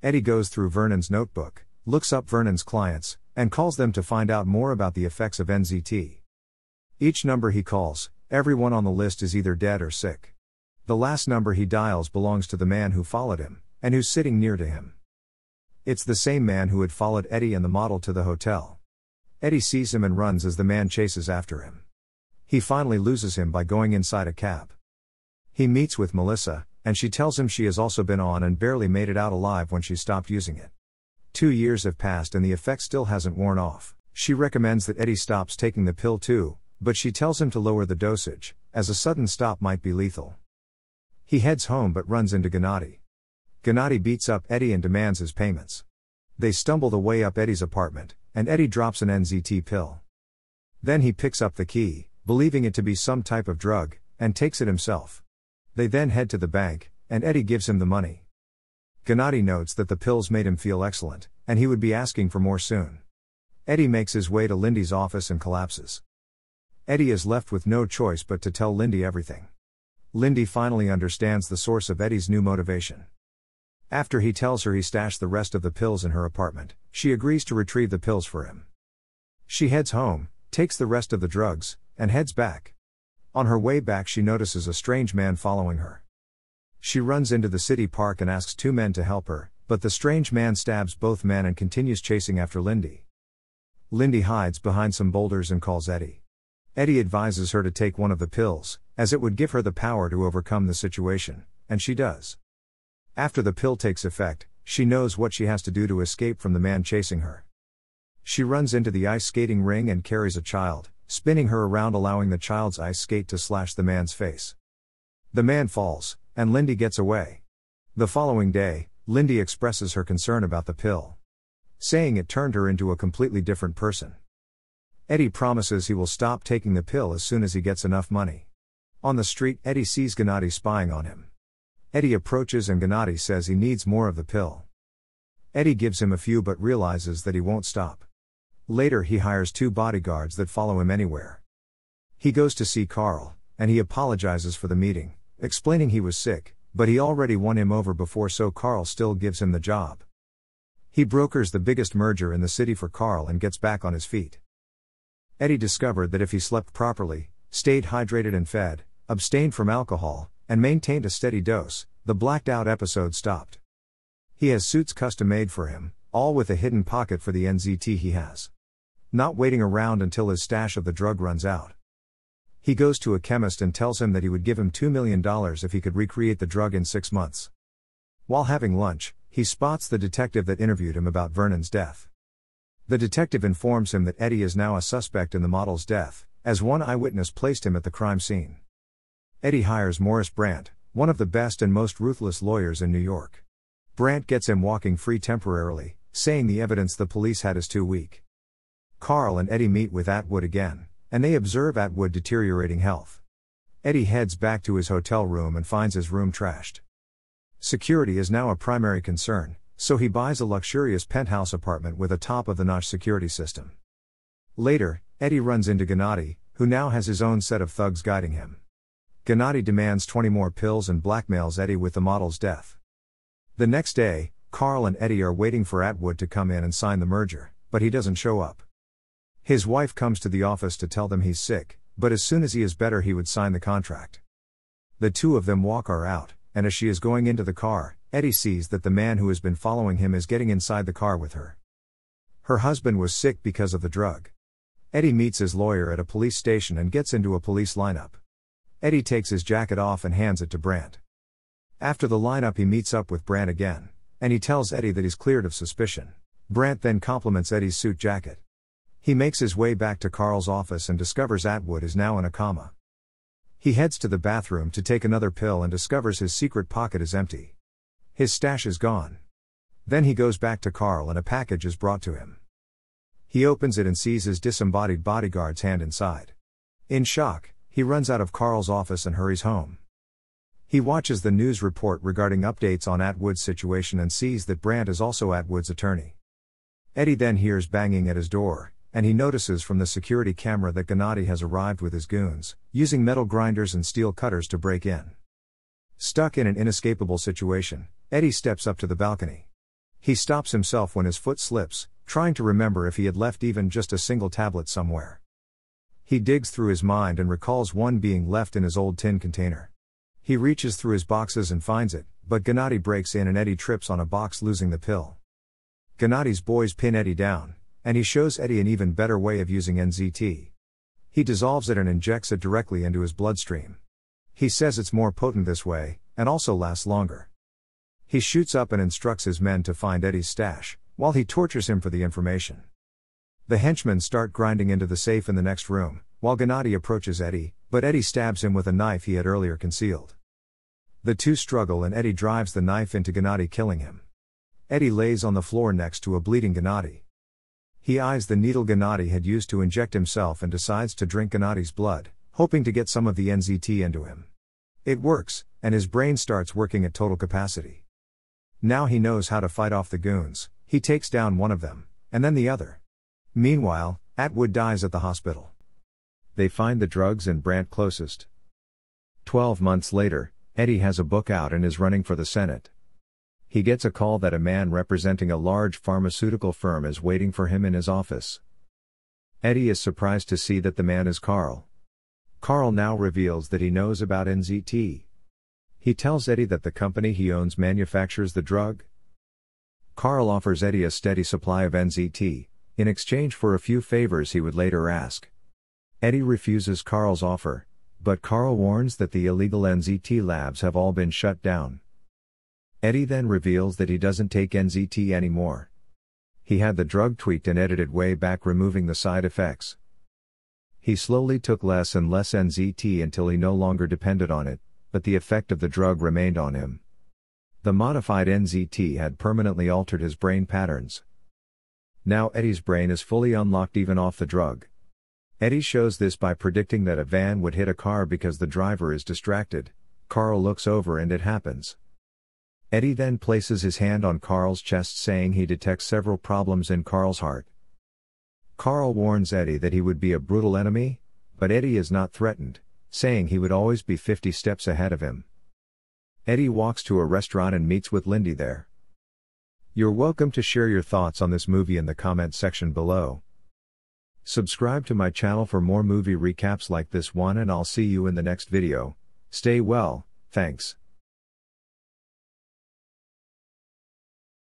Eddie goes through Vernon's notebook, looks up Vernon's clients, and calls them to find out more about the effects of NZT. Each number he calls, everyone on the list is either dead or sick. The last number he dials belongs to the man who followed him, and who's sitting near to him. It's the same man who had followed Eddie and the model to the hotel. Eddie sees him and runs as the man chases after him. He finally loses him by going inside a cab. He meets with Melissa, and she tells him she has also been on and barely made it out alive when she stopped using it. 2 years have passed and the effect still hasn't worn off. She recommends that Eddie stops taking the pill too, but she tells him to lower the dosage, as a sudden stop might be lethal. He heads home but runs into Gennady. Gennady beats up Eddie and demands his payments. They stumble the way up Eddie's apartment, and Eddie drops an NZT pill. Then he picks up the key, believing it to be some type of drug, and takes it himself. They then head to the bank, and Eddie gives him the money. Gennady notes that the pills made him feel excellent, and he would be asking for more soon. Eddie makes his way to Lindy's office and collapses. Eddie is left with no choice but to tell Lindy everything. Lindy finally understands the source of Eddie's new motivation. After he tells her he stashed the rest of the pills in her apartment, she agrees to retrieve the pills for him. She heads home, takes the rest of the drugs, and heads back. On her way back she notices a strange man following her. She runs into the city park and asks 2 men to help her, but the strange man stabs both men and continues chasing after Lindy. Lindy hides behind some boulders and calls Eddie. Eddie advises her to take one of the pills, as it would give her the power to overcome the situation, and she does. After the pill takes effect, she knows what she has to do to escape from the man chasing her. She runs into the ice skating ring and carries a child, spinning her around, allowing the child's ice skate to slash the man's face. The man falls, and Lindy gets away. The following day, Lindy expresses her concern about the pill, saying it turned her into a completely different person. Eddie promises he will stop taking the pill as soon as he gets enough money. On the street, Eddie sees Gennady spying on him. Eddie approaches and Gennady says he needs more of the pill. Eddie gives him a few but realizes that he won't stop. Later he hires 2 bodyguards that follow him anywhere. He goes to see Carl, and he apologizes for the meeting, explaining he was sick, but he already won him over before, so Carl still gives him the job. He brokers the biggest merger in the city for Carl and gets back on his feet. Eddie discovered that if he slept properly, stayed hydrated and fed, abstained from alcohol, and maintained a steady dose, the blacked out episode stopped. He has suits custom made for him, all with a hidden pocket for the NZT he has. Not waiting around until his stash of the drug runs out. He goes to a chemist and tells him that he would give him $2 million if he could recreate the drug in 6 months. While having lunch, he spots the detective that interviewed him about Vernon's death. The detective informs him that Eddie is now a suspect in the model's death, as one eyewitness placed him at the crime scene. Eddie hires Morris Brandt, one of the best and most ruthless lawyers in New York. Brandt gets him walking free temporarily, saying the evidence the police had is too weak. Carl and Eddie meet with Atwood again, and they observe Atwood deteriorating health. Eddie heads back to his hotel room and finds his room trashed. Security is now a primary concern, so he buys a luxurious penthouse apartment with a top-of-the-notch security system. Later, Eddie runs into Gennady, who now has his own set of thugs guiding him. Gennady demands 20 more pills and blackmails Eddie with the model's death. The next day, Carl and Eddie are waiting for Atwood to come in and sign the merger, but he doesn't show up. His wife comes to the office to tell them he's sick, but as soon as he is better he would sign the contract. The 2 of them walk her out, and as she is going into the car, Eddie sees that the man who has been following him is getting inside the car with her. Her husband was sick because of the drug. Eddie meets his lawyer at a police station and gets into a police lineup. Eddie takes his jacket off and hands it to Brandt. After the lineup he meets up with Brandt again, and he tells Eddie that he's cleared of suspicion. Brandt then compliments Eddie's suit jacket. He makes his way back to Carl's office and discovers Atwood is now in a coma. He heads to the bathroom to take another pill and discovers his secret pocket is empty. His stash is gone. Then he goes back to Carl and a package is brought to him. He opens it and sees his disembodied bodyguard's hand inside. In shock, he runs out of Carl's office and hurries home. He watches the news report regarding updates on Atwood's situation and sees that Brandt is also Atwood's attorney. Eddie then hears banging at his door, and he notices from the security camera that Gennady has arrived with his goons, using metal grinders and steel cutters to break in. Stuck in an inescapable situation, Eddie steps up to the balcony. He stops himself when his foot slips, trying to remember if he had left even just a single tablet somewhere. He digs through his mind and recalls one being left in his old tin container. He reaches through his boxes and finds it, but Gennady breaks in and Eddie trips on a box, losing the pill. Gennady's boys pin Eddie down, and he shows Eddie an even better way of using NZT. He dissolves it and injects it directly into his bloodstream. He says it's more potent this way, and also lasts longer. He shoots up and instructs his men to find Eddie's stash, while he tortures him for the information. The henchmen start grinding into the safe in the next room, while Gennady approaches Eddie, but Eddie stabs him with a knife he had earlier concealed. The two struggle and Eddie drives the knife into Gennady, killing him. Eddie lays on the floor next to a bleeding Gennady. He eyes the needle Gennady had used to inject himself and decides to drink Gennady's blood, hoping to get some of the NZT into him. It works, and his brain starts working at total capacity. Now he knows how to fight off the goons. He takes down one of them, and then the other. Meanwhile, Atwood dies at the hospital. They find the drugs in Brant closest. 12 months later, Eddie has a book out and is running for the Senate. He gets a call that a man representing a large pharmaceutical firm is waiting for him in his office. Eddie is surprised to see that the man is Carl. Carl now reveals that he knows about NZT. He tells Eddie that the company he owns manufactures the drug. Carl offers Eddie a steady supply of NZT, in exchange for a few favors he would later ask. Eddie refuses Carl's offer, but Carl warns that the illegal NZT labs have all been shut down. Eddie then reveals that he doesn't take NZT anymore. He had the drug tweaked and edited way back, removing the side effects. He slowly took less and less NZT until he no longer depended on it, but the effect of the drug remained on him. The modified NZT had permanently altered his brain patterns. Now Eddie's brain is fully unlocked even off the drug. Eddie shows this by predicting that a van would hit a car because the driver is distracted. Carl looks over and it happens. Eddie then places his hand on Carl's chest, saying he detects several problems in Carl's heart. Carl warns Eddie that he would be a brutal enemy, but Eddie is not threatened, saying he would always be 50 steps ahead of him. Eddie walks to a restaurant and meets with Lindy there. You're welcome to share your thoughts on this movie in the comment section below. Subscribe to my channel for more movie recaps like this one, and I'll see you in the next video. Stay well, thanks.